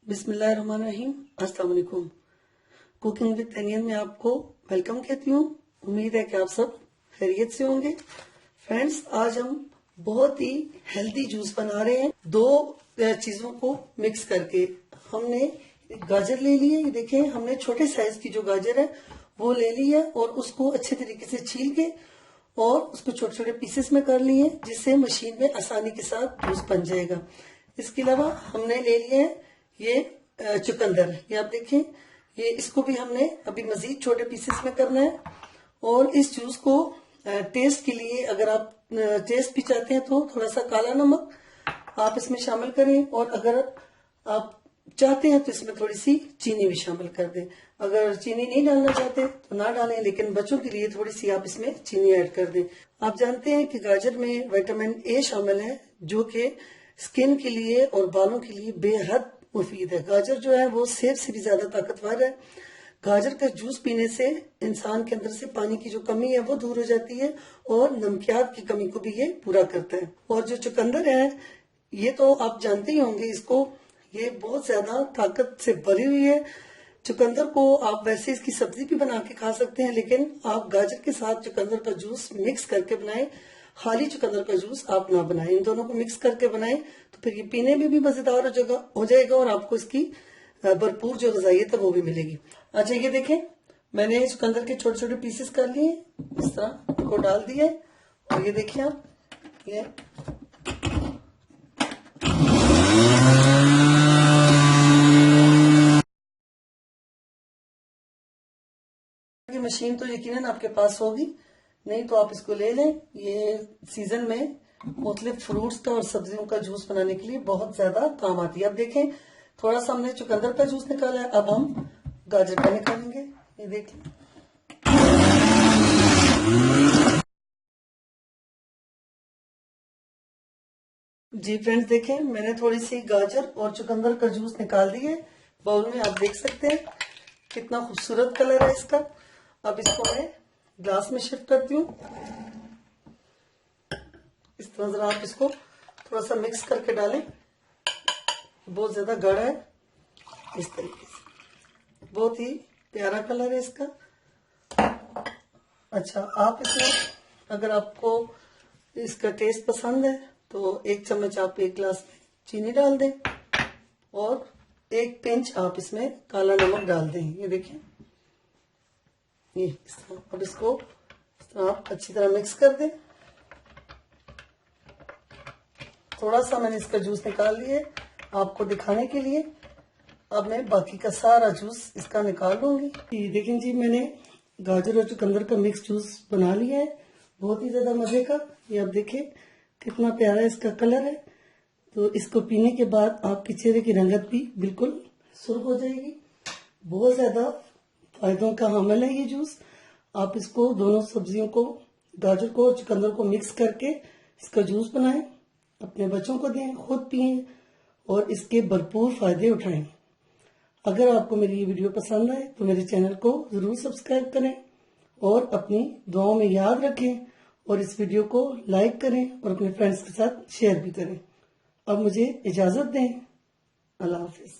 बिस्मिल्लाहिर्रहमानिर्रहीम। अस्सलाम वालेकुम। कुकिंग विद तनियन में आपको वेलकम कहती हूँ। उम्मीद है कि आप सब खैरियत से होंगे। फ्रेंड्स, आज हम बहुत ही हेल्दी जूस बना रहे हैं। दो चीजों को मिक्स करके हमने गाजर ले लिए। ये देखें, हमने छोटे साइज की जो गाजर है वो ले ली है और उसको अच्छे तरीके से छील के और उसको छोटे छोटे पीसेस में कर लिए, जिससे मशीन में आसानी के साथ जूस बन जाएगा। इसके अलावा हमने ले लिए हैं ये चुकंदर। ये आप देखें, ये इसको भी हमने अभी मजीद छोटे पीसेस में करना है। और इस जूस को टेस्ट के लिए, अगर आप टेस्ट भी चाहते हैं तो थोड़ा सा काला नमक आप इसमें शामिल करें, और अगर आप चाहते हैं तो इसमें थोड़ी सी चीनी भी शामिल कर दें। अगर चीनी नहीं डालना चाहते तो ना डालें, लेकिन बच्चों के लिए थोड़ी सी आप इसमें चीनी ऐड कर दें। आप जानते हैं कि गाजर में विटामिन ए शामिल है, जो कि स्किन के लिए और बालों के लिए बेहद मुफीद है। गाजर जो है वो सेब से भी ज्यादा ताकतवर है। गाजर का जूस पीने से इंसान के अंदर से पानी की जो कमी है वो दूर हो जाती है और नमकियात की कमी को भी ये पूरा करता है। और जो चुकंदर है, ये तो आप जानते ही होंगे इसको, ये बहुत ज्यादा ताकत से भरी हुई है। चुकंदर को आप वैसे इसकी सब्जी भी बना के खा सकते हैं, लेकिन आप गाजर के साथ चुकंदर का जूस मिक्स करके बनाएं। खाली चुकंदर का जूस आप ना बनाएं, इन दोनों को मिक्स करके बनाएं तो फिर ये पीने में भी मजेदार हो जाएगा और आपको इसकी भरपूर जो ग़िज़ाइयत है वो भी मिलेगी। अच्छा, ये देखें, मैंने चुकंदर के छोटे छोटे पीसेस कर लिए, इस तरह इनको डाल दिए। और ये देखिए आप, ये मशीन तो यकीनन आपके पास होगी, नहीं तो आप इसको ले लें। ये सीजन में मुख्तलिफ फ्रूट्स का और सब्जियों का जूस बनाने के लिए बहुत ज्यादा काम आती है। अब देखें, थोड़ा सा हमने चुकंदर का जूस निकाला है, अब हम गाजर का निकालेंगे। ये देखें, जी फ्रेंड्स, देखें, मैंने थोड़ी सी गाजर और चुकंदर का जूस निकाल दिए बाउल में। आप देख सकते हैं कितना खूबसूरत कलर है इसका। अब इसको मैं ग्लास में शिफ्ट करती हूँ। इस तरह जरा आप इसको थोड़ा सा मिक्स करके डालें। बहुत ज्यादा गाढ़ा है, इस तरीके से बहुत ही प्यारा कलर है इसका। अच्छा, आप इसमें अगर आपको इसका टेस्ट पसंद है तो एक चम्मच आप एक गिलास में चीनी डाल दें और एक पिंच आप इसमें काला नमक डाल दें। ये देखिए, ये इस तरह। अब इसको इस तरह आप अच्छी तरह मिक्स कर दें। थोड़ा सा मैंने इसका जूस निकाल लिए आपको दिखाने के लिए। अब मैं बाकी का सारा जूस इसका निकाल लूंगी। देखें जी, मैंने गाजर और चुकंदर का मिक्स जूस बना लिया है, बहुत ही ज्यादा मजे का। ये आप देखें कितना प्यारा इसका कलर है। तो इसको पीने के बाद आपके चेहरे की रंगत भी बिल्कुल सुर्ख हो जाएगी। बहुत ज्यादा फायदों का हामिल है ये जूस। आप इसको दोनों सब्जियों को, गाजर को और चुकंदर को मिक्स करके इसका जूस बनाएं, अपने बच्चों को दें, खुद पिएं और इसके भरपूर फायदे उठाएं। अगर आपको मेरी ये वीडियो पसंद आए तो मेरे चैनल को जरूर सब्सक्राइब करें और अपनी दुआओं में याद रखें, और इस वीडियो को लाइक करें और अपने फ्रेंड्स के साथ शेयर भी करें। अब मुझे इजाजत दें। अल्लाह हाफिज।